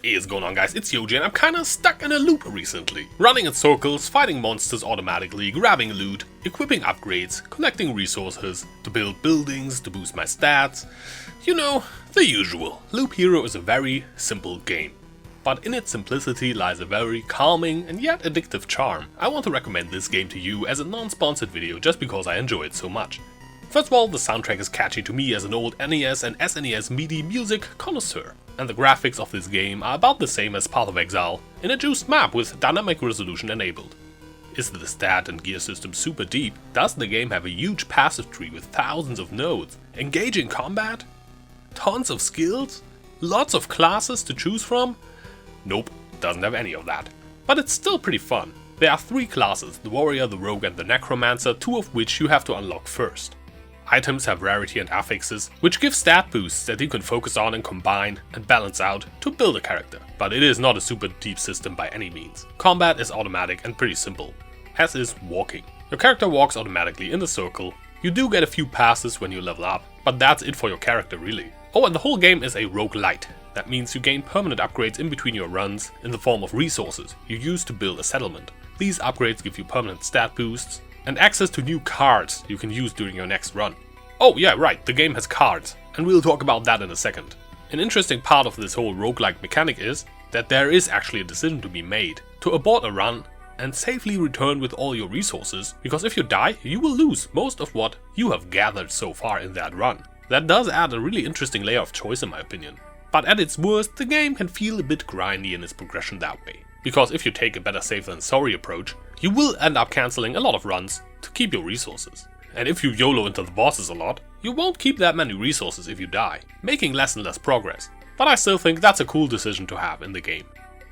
What is going on, guys? It's Yoji and I'm kinda stuck in a loop recently. Running in circles, fighting monsters automatically, grabbing loot, equipping upgrades, collecting resources, to build buildings, to boost my stats. You know, the usual. Loop Hero is a very simple game. But in its simplicity lies a very calming and yet addictive charm. I want to recommend this game to you as a non-sponsored video just because I enjoy it so much. First of all, the soundtrack is catchy to me as an old NES and SNES MIDI music connoisseur. And the graphics of this game are about the same as Path of Exile, in a juiced map with dynamic resolution enabled. Is the stat and gear system super deep? Does the game have a huge passive tree with thousands of nodes? Engaging combat? Tons of skills? Lots of classes to choose from? Nope, doesn't have any of that. But it's still pretty fun. There are 3 classes, the warrior, the rogue and the necromancer, 2 of which you have to unlock first. Items have rarity and affixes, which give stat boosts that you can focus on and combine and balance out to build a character. But it is not a super deep system by any means. Combat is automatic and pretty simple, as is walking. Your character walks automatically in the circle. You do get a few passes when you level up, but that's it for your character really. Oh, and the whole game is a roguelite. That means you gain permanent upgrades in between your runs in the form of resources you use to build a settlement. These upgrades give you permanent stat boosts and access to new cards you can use during your next run. Oh yeah, right, the game has cards, and we'll talk about that in a second. An interesting part of this whole roguelike mechanic is that there is actually a decision to be made to abort a run and safely return with all your resources, because if you die, you will lose most of what you have gathered so far in that run. That does add a really interesting layer of choice in my opinion. But at its worst, the game can feel a bit grindy in its progression that way. Because if you take a better safe than sorry approach, you will end up cancelling a lot of runs to keep your resources. And if you YOLO into the bosses a lot, you won't keep that many resources if you die, making less and less progress. But I still think that's a cool decision to have in the game.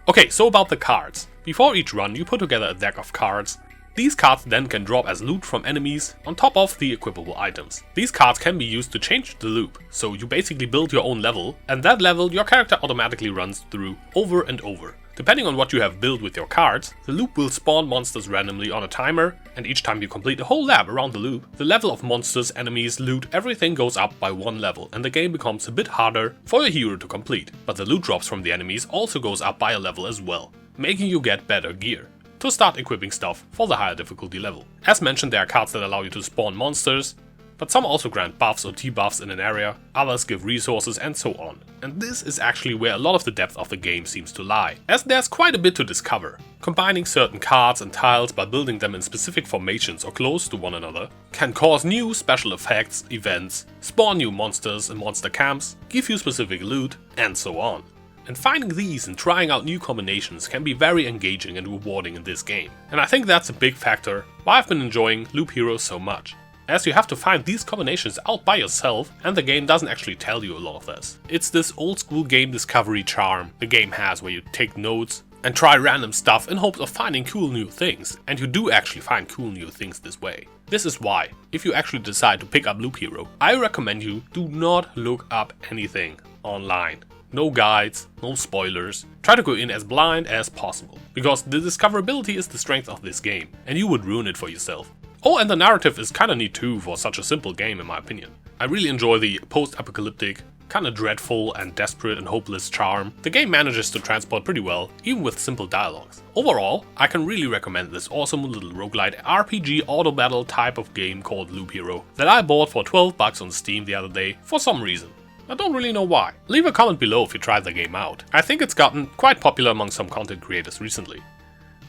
Okay, so about the cards. Before each run you put together a deck of cards. These cards then can drop as loot from enemies on top of the equipable items. These cards can be used to change the loop, so you basically build your own level, and that level your character automatically runs through over and over. Depending on what you have built with your cards, the loop will spawn monsters randomly on a timer, and each time you complete the whole lab around the loop, the level of monsters, enemies, loot, everything goes up by 1 level, and the game becomes a bit harder for your hero to complete. But the loot drops from the enemies also goes up by a level as well, making you get better gear to start equipping stuff for the higher difficulty level. As mentioned, there are cards that allow you to spawn monsters, but some also grant buffs or debuffs in an area, others give resources and so on. And this is actually where a lot of the depth of the game seems to lie, as there's quite a bit to discover. Combining certain cards and tiles by building them in specific formations or close to one another can cause new special effects, events, spawn new monsters and monster camps, give you specific loot, and so on. And finding these and trying out new combinations can be very engaging and rewarding in this game. And I think that's a big factor why I've been enjoying Loop Hero so much, as you have to find these combinations out by yourself and the game doesn't actually tell you a lot of this. It's this old school game discovery charm the game has where you take notes and try random stuff in hopes of finding cool new things, and you do actually find cool new things this way. This is why, if you actually decide to pick up Loop Hero, I recommend you do not look up anything online. No guides, no spoilers. Try to go in as blind as possible, because the discoverability is the strength of this game, and you would ruin it for yourself. Oh, and the narrative is kinda neat too for such a simple game in my opinion. I really enjoy the post-apocalyptic, kinda dreadful and desperate and hopeless charm the game manages to transport pretty well, even with simple dialogues. Overall, I can really recommend this awesome little roguelite RPG auto battle type of game called Loop Hero that I bought for $12 on Steam the other day for some reason. I don't really know why. Leave a comment below if you tried the game out. I think it's gotten quite popular among some content creators recently.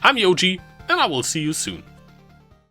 I'm Yoji, and I will see you soon.